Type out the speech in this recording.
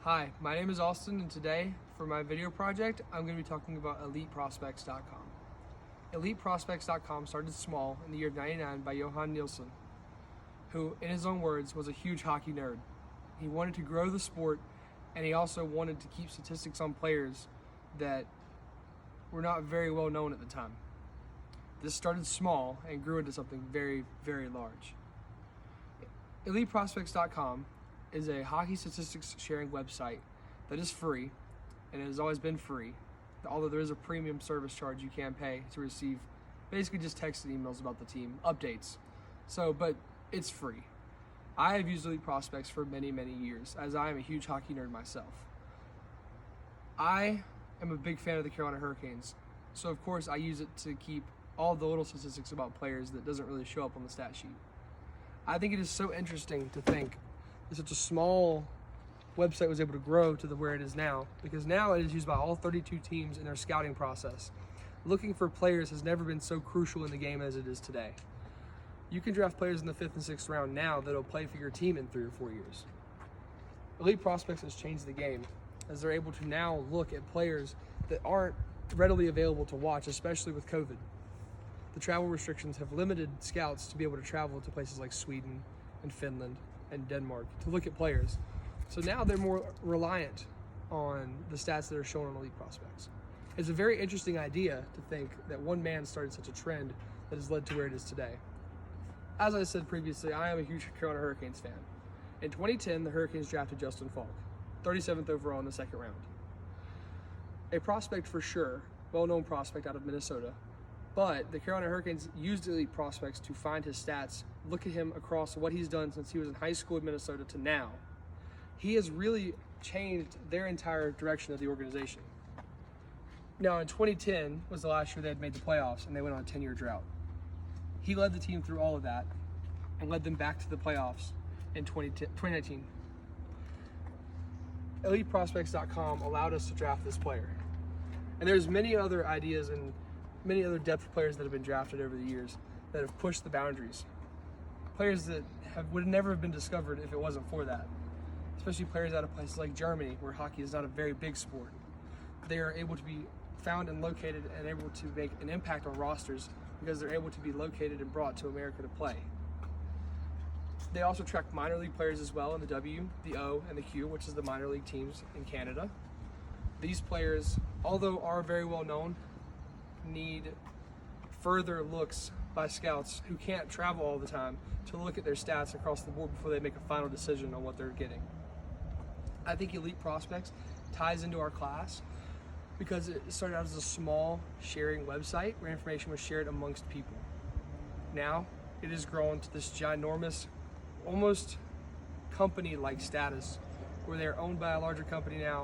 Hi, my name is Austin, and today for my video project I'm going to be talking about EliteProspects.com. EliteProspects.com started small in the year of '99 by Johan Nielsen, who in his own words was a huge hockey nerd. He wanted to grow the sport, and he also wanted to keep statistics on players that were not very well known at the time. This started small and grew into something very, very large. EliteProspects.com is a hockey statistics sharing website that is free, and it has always been free, although there is a premium service charge you can pay to receive basically just text and emails about the team, updates. But it's free. I have used Elite Prospects for many, many years, as I am a huge hockey nerd myself. I am a big fan of the Carolina Hurricanes, so of course I use it to keep all the little statistics about players that doesn't really show up on the stat sheet. I think it is so interesting to think that such a small website was able to grow to where it is now, because now it is used by all 32 teams in their scouting process. Looking for players has never been so crucial in the game as it is today. You can draft players in the 5th and 6th round now that'll play for your team in 3 or 4 years. Elite Prospects has changed the game, as they're able to now look at players that aren't readily available to watch, especially with COVID. The travel restrictions have limited scouts to be able to travel to places like Sweden and Finland and Denmark to look at players. So now they're more reliant on the stats that are shown on Elite Prospects. It's a very interesting idea to think that one man started such a trend that has led to where it is today. As I said previously, I am a huge Carolina Hurricanes fan. In 2010, the Hurricanes drafted Justin Falk, 37th overall in the 2nd round. A prospect for sure, well-known prospect out of Minnesota, but the Carolina Hurricanes used Elite Prospects to find his stats, look at him across what he's done since he was in high school in Minnesota to now. He has really changed their entire direction of the organization. Now in 2010 was the last year they had made the playoffs, and they went on a 10-year drought. He led the team through all of that and led them back to the playoffs in 2019. EliteProspects.com allowed us to draft this player. And there's many other ideas and many other depth players that have been drafted over the years that have pushed the boundaries. Players that would never have been discovered if it wasn't for that. Especially players out of places like Germany, where hockey is not a very big sport. They are able to be found and located and able to make an impact on rosters because they're able to be located and brought to America to play. They also track minor league players as well in the W, the O, and the Q, which is the minor league teams in Canada. These players, although are very well known, need further looks by scouts who can't travel all the time to look at their stats across the board before they make a final decision on what they're getting. I think Elite Prospects ties into our class because it started out as a small sharing website where information was shared amongst people. Now it has grown to this ginormous, almost company-like status where they're owned by a larger company now